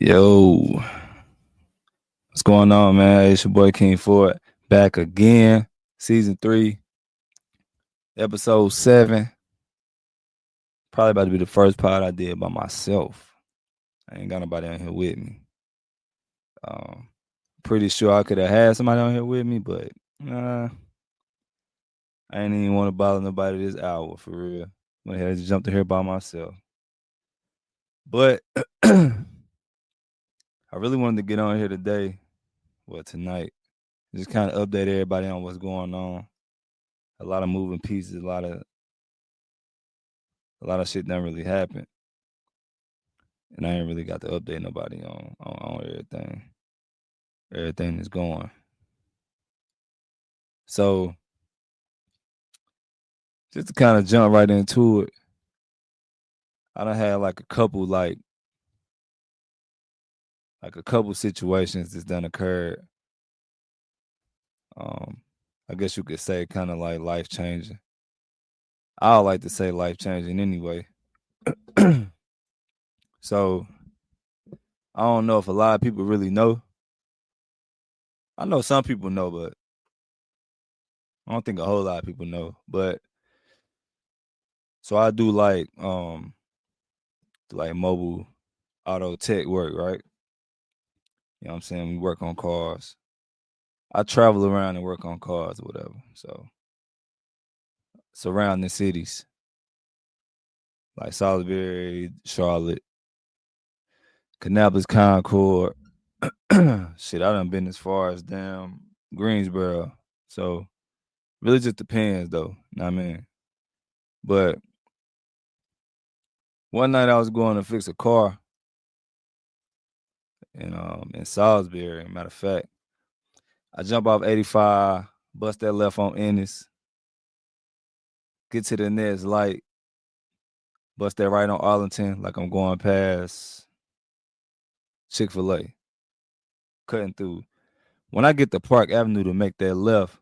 Yo, what's going on, man? It's your boy King Ford back again. Season 3, episode 7. Probably about to be the first pod I did by myself. I ain't got nobody on here with me. Um, Pretty sure I could have had somebody on here with me, but I ain't even want to bother nobody this hour for real. Went ahead and just jumped in here by myself. But I really wanted to get on here today, tonight, just kind of update everybody on what's going on. A lot of moving pieces, a lot of shit done really happened, and I ain't really got to update nobody on everything. Everything is going. So just to kind of jump right into it, I done had like a couple situations that's done occurred. Um, I guess you could say kind of like life changing. I like to say life changing anyway. So I don't know if a lot of people really know. I know some people know, but I don't think a whole lot of people know. But so I do like mobile auto tech work, right? You know what I'm saying? We work on cars. I travel around and work on cars or whatever. So surrounding cities like Salisbury, Charlotte, Kannapolis, Concord. Shit, I done been as far as damn Greensboro. So really just depends though. Know what I mean? But one night I was going to fix a car in Salisbury. Matter of fact, I jump off 85, bust that left on Ennis, get to the next light, bust that right on Arlington, like I'm going past Chick-fil-A, cutting through. When I get to Park Avenue to make that left,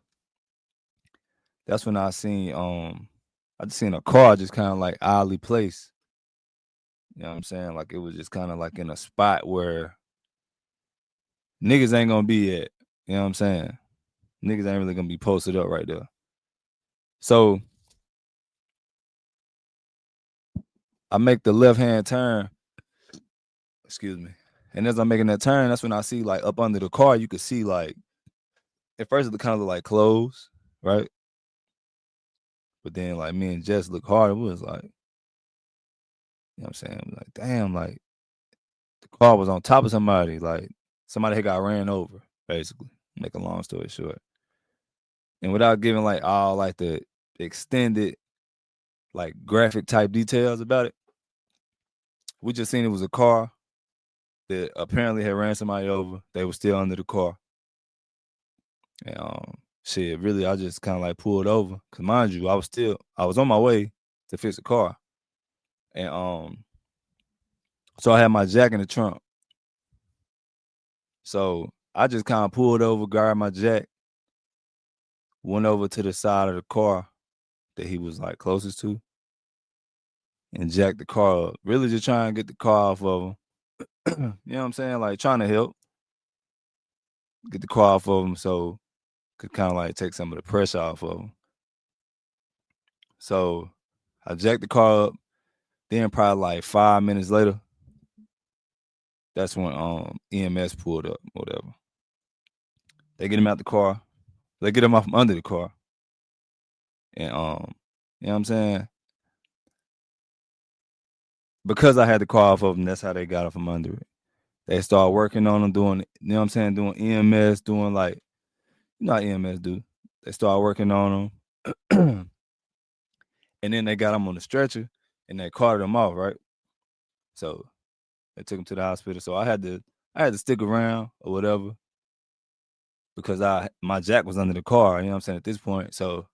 that's when I just seen a car just kind of like oddly placed. You know what I'm saying? Like it was just kind of like in a spot where niggas ain't gonna be at. You know what I'm saying? Niggas ain't really gonna be posted up right there. So I make the left hand turn. Excuse me. And as I'm making that turn, that's when I see like up under the car, you could see like at first it kind of looked like clothes, right? But then like me and Jess look hard. It was like, you know what I'm saying? Like, damn, like the car was on top of somebody. Like somebody had got ran over, basically. Make a long story short. And without giving like all like the extended like graphic type details about it, we just seen it was a car that apparently had ran somebody over. They were still under the car. And shit, really I just kind of like pulled over. Cause mind you, I was on my way to fix the car. And so I had my jack in the trunk. So I just kind of pulled over, grabbed my jack, went over to the side of the car that he was like closest to, and jacked the car up. Really just trying to get the car off of him. You know what I'm saying? Like trying to help get the car off of him so could kind of like take some of the pressure off of him. So I jacked the car up. Then probably like 5 minutes later, that's when EMS pulled up, whatever. They get him out the car. They get him out from under the car. And you know what I'm saying? Because I had the car off of him, that's how they got him from under it. They start working on him, doing, you know what I'm saying, doing EMS, doing like, you know how EMS do. They start working on him. And then they got him on the stretcher and they carted him off, right? So they took him to the hospital. So I had to stick around or whatever because my jack was under the car, you know what I'm saying, at this point. So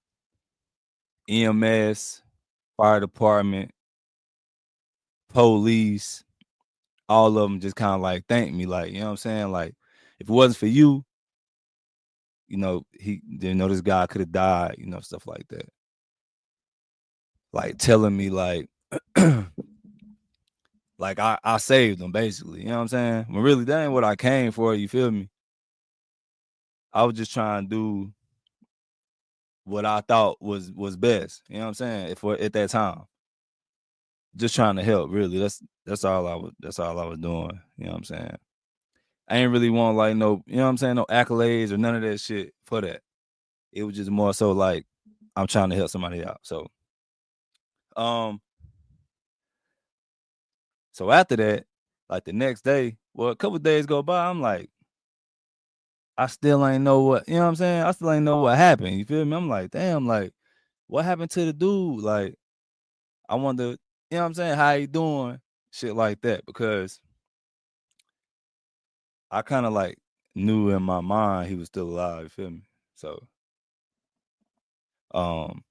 EMS, fire department, police, all of them just kind of like thanked me, like, you know what I'm saying? Like, if it wasn't for you, this guy could have died, stuff like that. Like telling me like Like I saved them basically. You know what I'm saying? When really that ain't what I came for. You feel me? I was just trying to do what I thought was best. You know what I'm saying? If at that time, just trying to help. Really, that's all I was doing. You know what I'm saying? I ain't really want like no, you know what I'm saying, no accolades or none of that shit for that. It was just more so like I'm trying to help somebody out. Um, so after that, like the next day, well, a couple days go by, I'm like, I still ain't know what, you know what I'm saying? I still ain't know what happened. You feel me? I'm like, damn, like, what happened to the dude? Like, I wonder, you know what I'm saying, how he doing? Shit like that. Because I kind of like knew in my mind he was still alive, you feel me? Um,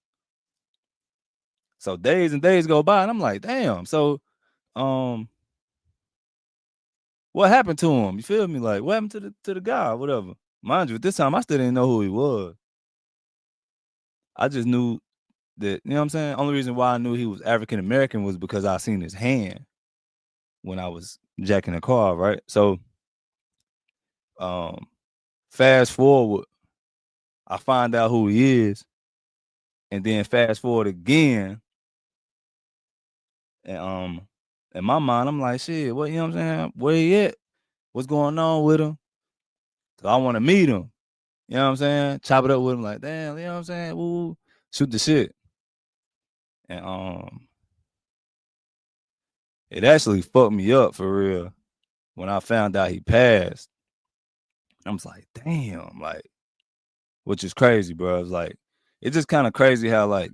so days and days go by, and I'm like, damn. So, um, what happened to him? You feel me? Like, what happened to the guy? Whatever. Mind you, at this time, I still didn't know who he was. I just knew that, you know what I'm saying? Only reason why I knew he was African American was because I seen his hand when I was jacking the car, right? So, fast forward, I find out who he is, and then fast forward again, and in my mind, I'm like, shit, what, you know what I'm saying? Where he at? What's going on with him? So I want to meet him. You know what I'm saying? Chop it up with him, like, damn, you know what I'm saying? Woo, shoot the shit. And it actually fucked me up for real when I found out he passed. I was like, damn, like, which is crazy, bro. It's like, it's just kind of crazy how life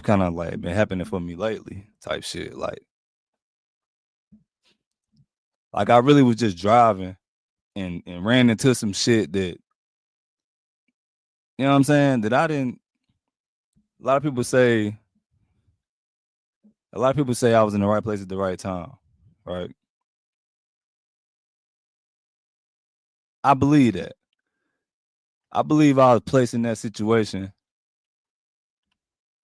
kind of like been happening for me lately, type shit. Like I really was just driving and ran into some shit that, you know what I'm saying, that I didn't. A lot of people say, I was in the right place at the right time, right? I believe that. I believe I was placed in that situation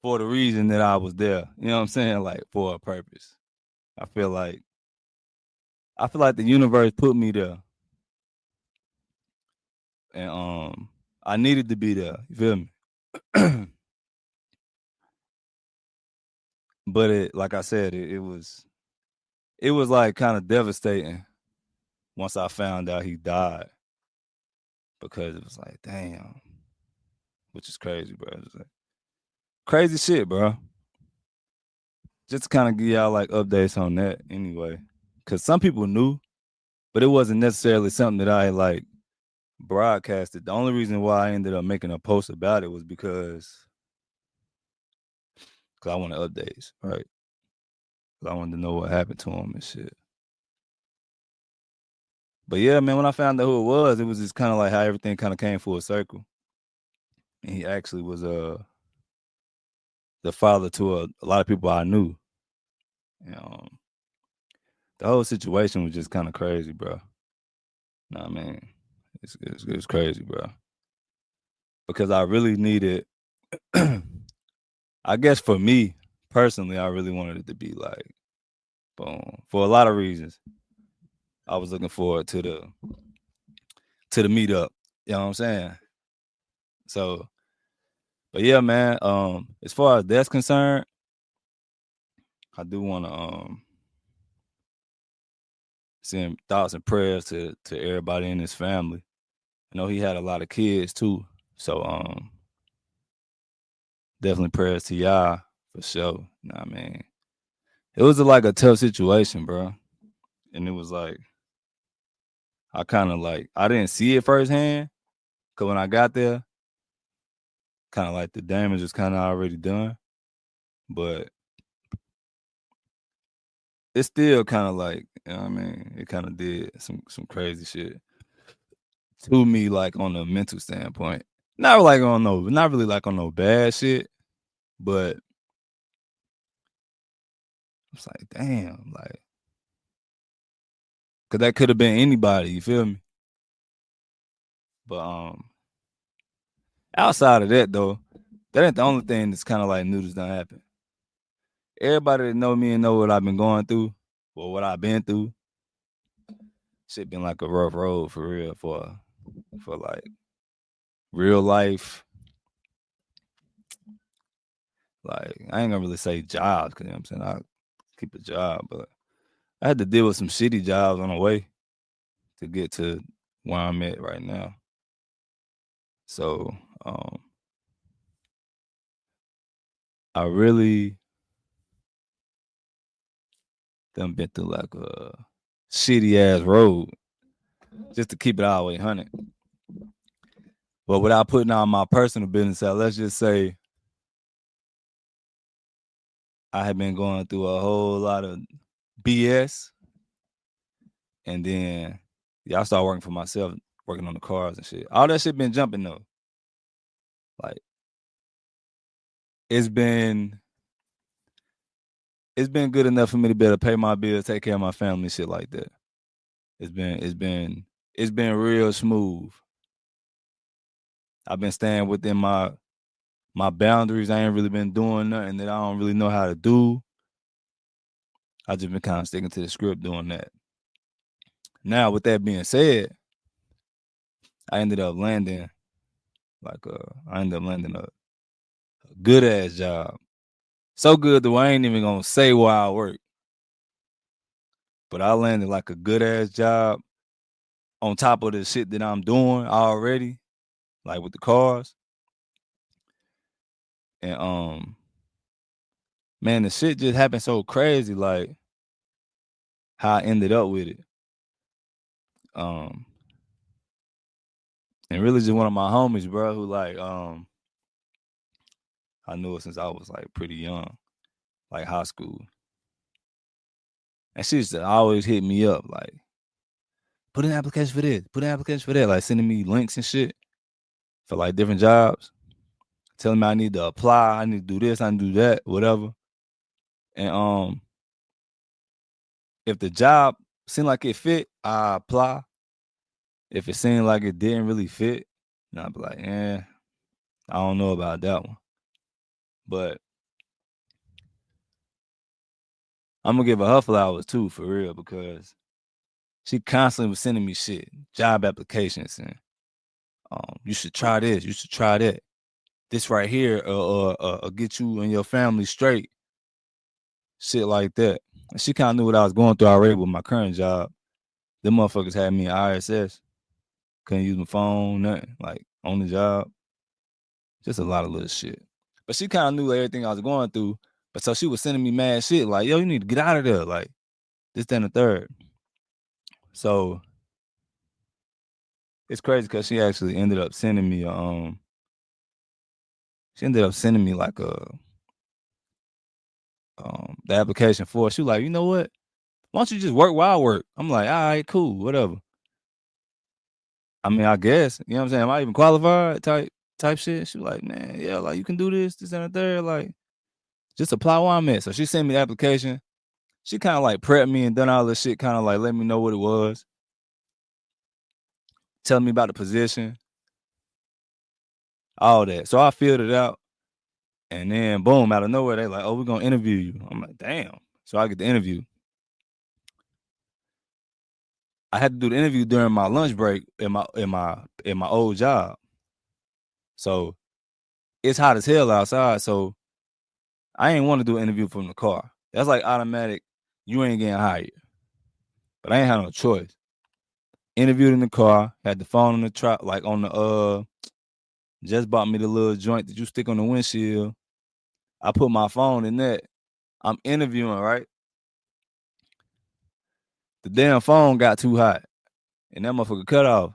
for the reason that I was there. You know what I'm saying? Like for a purpose. I feel like the universe put me there. And I needed to be there. You feel me? But it, like I said, it was like kind of devastating once I found out he died. Because it was like, damn. Which is crazy, bro. It's like, crazy shit, bro. Just to kind of give y'all like updates on that anyway. Cause some people knew, but it wasn't necessarily something that I like broadcasted. The only reason why I ended up making a post about it was because I wanted updates, right? Cause I wanted to know what happened to him and shit. But yeah, man, when I found out who it was just kind of like how everything kind of came full circle. And he actually was the father to a lot of people I knew. You know, the whole situation was just kind of crazy, bro. Nah, I mean, it's crazy, bro. Because I really needed, I guess for me personally, I really wanted it to be like, boom, for a lot of reasons. I was looking forward to the meetup. You know what I'm saying? So, but yeah, man. As far as that's concerned, I do want to send thoughts and prayers to everybody in his family. I know he had a lot of kids too, so definitely prayers to y'all for sure. You know what I mean? It was like a tough situation, bro, and it was like I kind of like I didn't see it firsthand because when I got there, kind of like the damage was kind of already done, but it's still kind of like, you know what I mean, it kind of did some crazy shit to me, like on a mental standpoint. Not really like on no bad shit, but it's like, damn, like, cause that could have been anybody. You feel me? But outside of that though, that ain't the only thing that's kind of like new that's done happen. everybody that know me and know what I've been going through or what I've been through, shit been like a rough road for real, for like real life. Like, I ain't gonna really say jobs, cause you know what I'm saying, I keep a job, but I had to deal with some shitty jobs on the way to get to where I'm at right now. So I really done been through like a shitty ass road just to keep it all the way 100. But without putting on my personal business out, let's just say I have been going through a whole lot of BS. And then I started working for myself, working on the cars and shit. All that shit been jumping though. Like, it's been good enough for me to be able to pay my bills, take care of my family, shit like that. It's been real smooth. I've been staying within my boundaries. I ain't really been doing nothing that I don't really know how to do. I just been kind of sticking to the script doing that. Now, with that being said, I ended up landing a good ass job. So good that I ain't even gonna say where I work. But I landed like a good ass job on top of the shit that I'm doing already, like with the cars. And man, the shit just happened so crazy, like how I ended up with it. And really just one of my homies, bro, who like I knew her since I was like pretty young, like high school. And she used to always hit me up like, put in an application for this, put in an application for that, like sending me links and shit for like different jobs, telling me I need to apply, I need to do this, I need to do that, whatever. And if the job seemed like it fit, I apply. If it seemed like it didn't really fit, then I'd be like, I don't know about that one. But I'm gonna give her flowers too, for real, because she constantly was sending me shit, job applications, and you should try this, you should try that. This right here, get you and your family straight. Shit like that. And she kind of knew what I was going through already with my current job. Them motherfuckers had me in ISS. Couldn't use my phone, nothing. Like, on the job. Just a lot of little shit. But she kind of knew everything I was going through. But so she was sending me mad shit like, yo, you need to get out of there. Like, this, that, and the third. So it's crazy because she actually ended up sending me like the application for it. She was like, you know what? Why don't you just work while I work? I'm like, all right, cool, whatever. I mean, I guess, you know what I'm saying? Am I even qualified type shit? She was like, man, yeah, like you can do this, and the third, like just apply where I'm at. So she sent me the application. She kind of like prepped me and done all this shit, kind of like let me know what it was. Telling me about the position. All that. So I filled it out. And then boom, out of nowhere, they like, oh, we're gonna interview you. I'm like, damn. So I get the interview. I had to do the interview during my lunch break in my old job. So it's hot as hell outside. So I ain't want to do an interview from the car. That's like automatic. You ain't getting hired. But I ain't had no choice. Interviewed in the car. Had the phone on the truck, like on the just bought me the little joint that you stick on the windshield. I put my phone in that. I'm interviewing, right? The damn phone got too hot. And that motherfucker cut off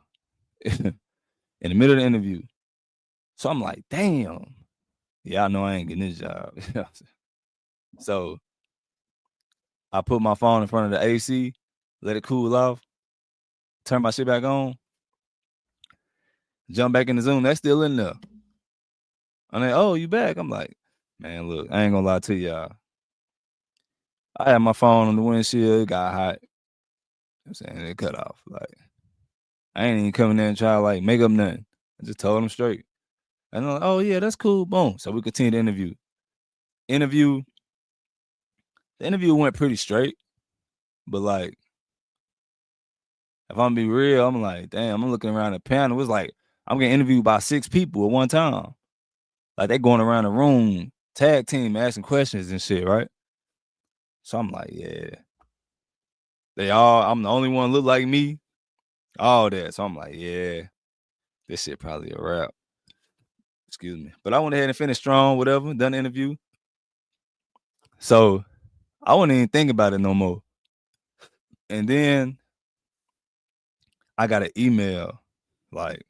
in the middle of the interview. So I'm like, damn. Yeah, I know I ain't getting this job. So I put my phone in front of the AC, let it cool off, turn my shit back on, jump back in the Zoom. That's still in there. I'm like, oh, you back? I'm like, man, look, I ain't gonna lie to y'all. I had my phone on the windshield, it got hot. You know what I'm saying? It cut off. Like, I ain't even coming there and try to like make up nothing. I just told them straight. And I'm like, oh yeah, that's cool. Boom. So we continue the interview. The interview went pretty straight, but like, if I'm gonna be real, I'm like, damn, I'm looking around the panel. It was like I'm getting interviewed by 6 people at one time. Like they going around the room, tag team asking questions and shit, right? So I'm like, yeah. I'm the only one look like me, all that. So I'm like, yeah, this shit probably a wrap. Excuse me. But I went ahead and finished strong, whatever, done the interview. So I wouldn't even think about it no more. And then I got an email like,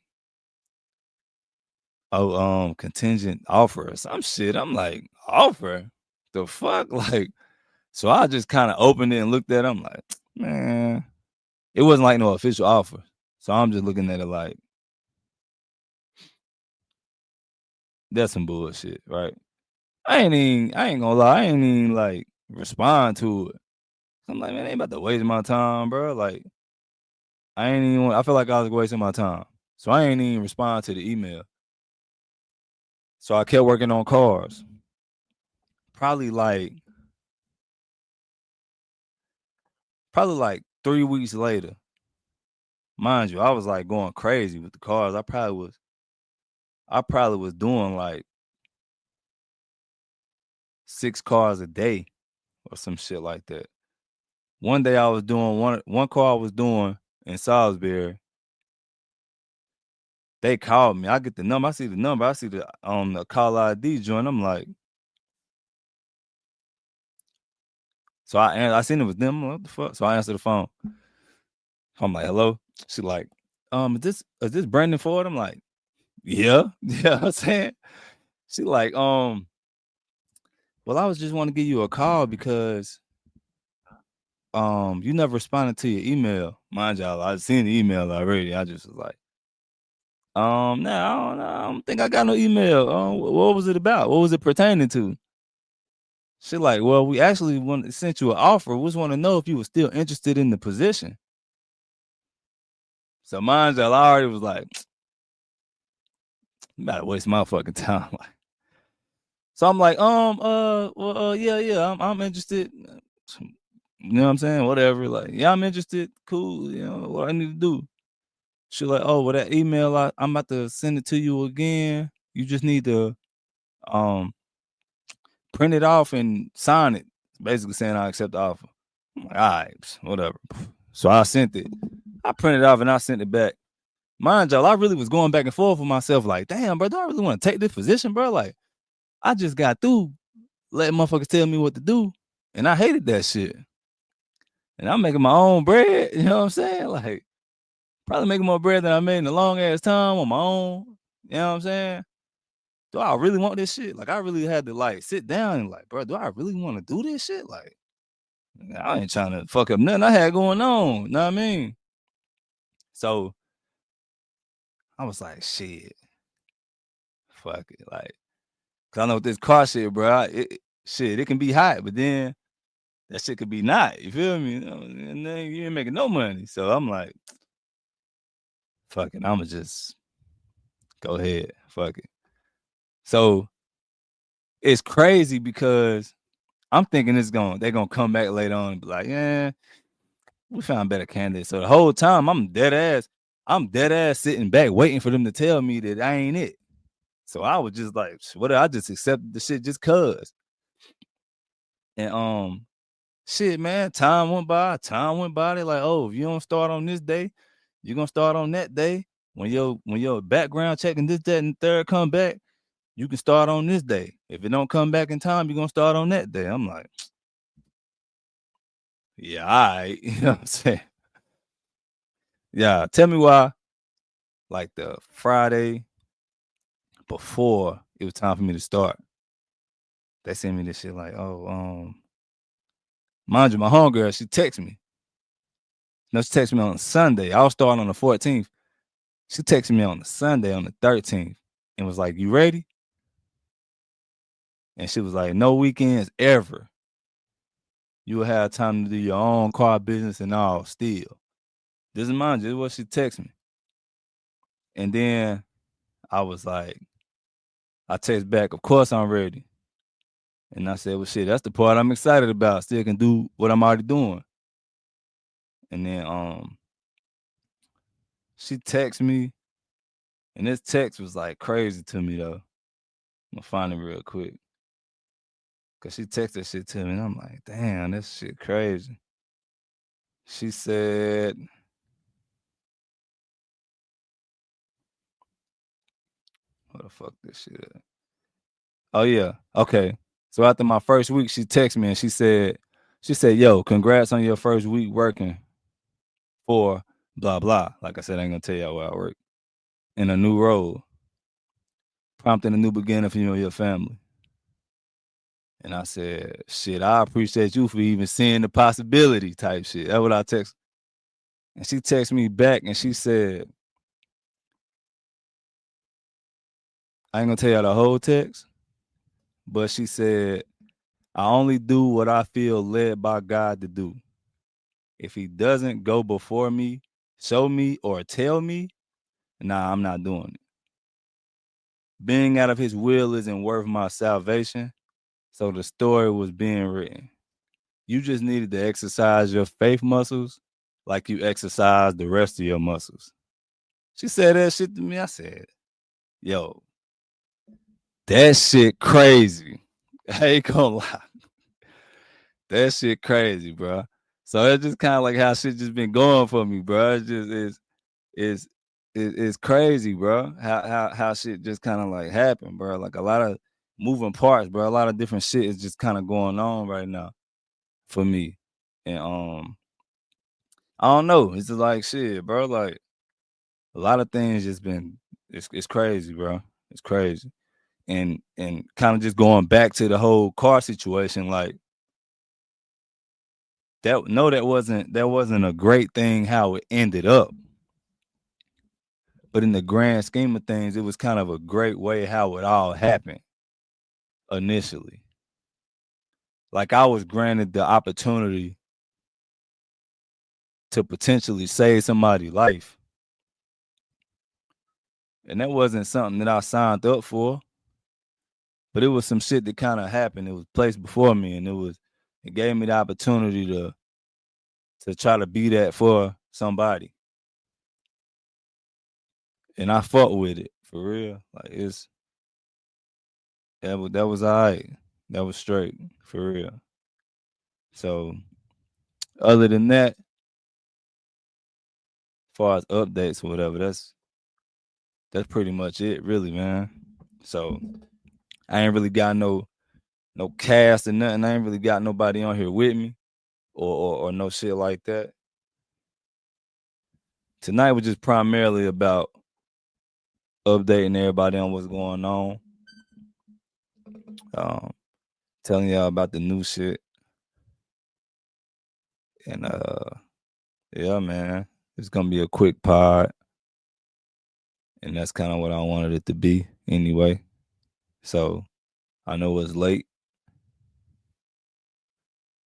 oh, contingent offer or some shit. I'm like, offer? The fuck? Like, so I just kind of opened it and looked at it. I'm like, man, it wasn't like no official offer. So I'm just looking at it like, that's some bullshit, right? I ain't gonna lie, I ain't even like respond to it. I'm like, man, I ain't about to waste my time, bro. Like, I feel like I was wasting my time. So I ain't even respond to the email. So I kept working on cars. Probably like 3 weeks later. Mind you, I was like going crazy with the cars. I probably was doing like 6 cars a day or some shit like that. One day I was doing one car I was doing in Salisbury. They called me. I get the number. I see the number. I see the call ID joint. I'm like, so I seen it was them. What the fuck? So I answered the phone. I'm like, hello. She like, is this Brandon Ford? I'm like, yeah, yeah. I'm saying. She like, well, I was just want to give you a call because you never responded to your email. Mind y'all, I seen the email already. I just was like, nah, I don't think I got no email. What was it about? What was it pertaining to? She like, well, we actually sent you an offer. We just want to know if you were still interested in the position. So mind y'all, I already was like, you better waste my fucking time. So I'm like, yeah, I'm interested. You know what I'm saying? Whatever. Like, yeah, I'm interested. Cool. You know what I need to do. She like, oh, well, that email, I'm about to send it to you again. You just need to print it off and sign it. Basically saying I accept the offer. I'm like, all right, whatever. So I sent it. I printed it off and I sent it back. Mind y'all, I really was going back and forth with myself, like, damn, bro, do I really want to take this position, bro? Like, I just got through letting motherfuckers tell me what to do, and I hated that shit. And I'm making my own bread, you know what I'm saying? Like, probably making more bread than I made in a long ass time on my own. You know what I'm saying? Do I really want this shit? Like, I really had to like sit down and like, bro, do I really want to do this shit? Like, I ain't trying to fuck up nothing I had going on. You know what I mean? So I was like, shit, fuck it. Like, cause I know with this car shit, bro, it can be hot, but then that shit could be not. You feel me? And then you ain't making no money. So I'm like, fuck it. I'ma just go ahead. Fuck it. So it's crazy because I'm thinking they're gonna come back later on and be like, yeah, we found better candidates. So the whole time I'm dead ass sitting back waiting for them to tell me that I ain't it. So I was just like, whatever, I just accepted the shit just cause. And shit, man, time went by. They're like, oh, if you don't start on this day, you're gonna start on that day. When your background check and this, that, and third come back, you can start on this day. If it don't come back in time, you're gonna start on that day. I'm like, yeah, all right. You know what I'm saying? Yeah, tell me why, like the Friday before it was time for me to start, they sent me this shit like, oh, mind you, my homegirl, she texted me. No, she texted me on Sunday. I was starting on the 14th. She texted me on the Sunday on the 13th and was like, you ready? And she was like, no weekends ever. You will have time to do your own car business and all still. This is mind you, this is what she texted me. And then I was like, I text back, of course I'm ready. And I said, well, shit, that's the part I'm excited about. Still can do what I'm already doing. And then she texted me, and this text was like crazy to me though. I'm gonna find it real quick. Cause she texted shit to me, and I'm like, damn, this shit crazy. She said, what the fuck this shit at? Oh yeah, okay. So after my first week, she texted me and she said, yo, congrats on your first week working for blah blah. Like I said, I ain't gonna tell y'all where I work. In a new role, prompting a new beginning for you and your family. And I said, shit, I appreciate you for even seeing the possibility type shit. That's what I text. And she texted me back and she said, I ain't gonna tell y'all the whole text, but she said, I only do what I feel led by God to do. If he doesn't go before me, show me, or tell me, nah, I'm not doing it. Being out of his will isn't worth my salvation, so the story was being written. You just needed to exercise your faith muscles like you exercise the rest of your muscles. She said that shit to me. I said, yo, that shit crazy. I ain't gonna lie. That shit crazy, bro. So it's just kind of like how shit just been going for me, bro. It's just it's crazy, bro. How shit just kind of like happened, bro. Like a lot of moving parts, bro. A lot of different shit is just kind of going on right now for me. And I don't know. It's just like shit, bro. Like a lot of things just been it's crazy, bro. It's crazy. And kind of just going back to the whole car situation, like that wasn't a great thing how it ended up. But in the grand scheme of things, it was kind of a great way how it all happened initially. Like I was granted the opportunity to potentially save somebody's life. And that wasn't something that I signed up for. But it was some shit that kind of happened. It was placed before me, and it gave me the opportunity to try to be that for somebody. And I fought with it for real. Like that was all right. That was straight for real. So other than that, as far as updates or whatever, that's pretty much it, really, man. So I ain't really got no cast or nothing. I ain't really got nobody on here with me or no shit like that. Tonight was just primarily about updating everybody on what's going on. Telling y'all about the new shit. And yeah, man. It's gonna be a quick pod. And that's kind of what I wanted it to be anyway. So I know it's late.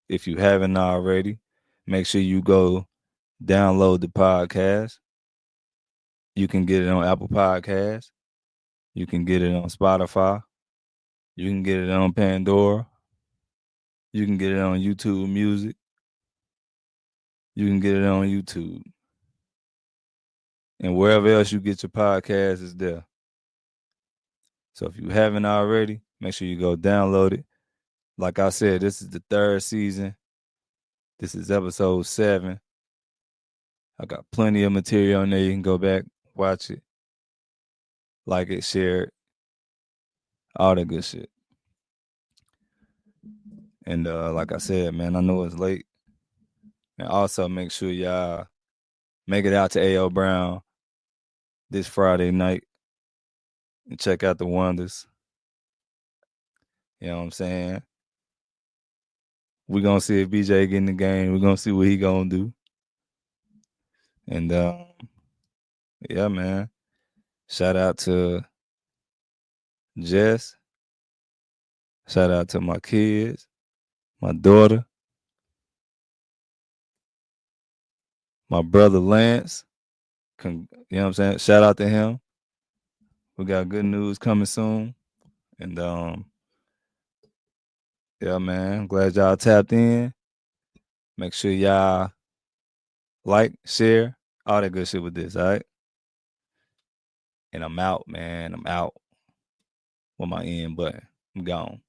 If you haven't already, make sure you go download the podcast. You can get it on Apple Podcasts. You can get it on Spotify. You can get it on Pandora. You can get it on YouTube Music. You can get it on YouTube. And wherever else you get your podcast is there. So if you haven't already, make sure you go download it. Like I said, this is the 3rd season. This is episode 7. I got plenty of material on there. You can go back, watch it, like it, share it, all that good shit. And like I said, man, I know it's late. And also make sure y'all make it out to A.O. Brown this Friday night and check out the Wonders. You know what I'm saying? We're going to see if BJ get in the game. We're going to see what he going to do. And yeah, man. Shout out to Jess. Shout out to my kids, my daughter, my brother Lance. You know what I'm saying? Shout out to him. We got good news coming soon. And Yeah, man. Glad y'all tapped in. Make sure y'all like, share, all that good shit with this, all right? And I'm out, man. I'm out with my end button. I'm gone.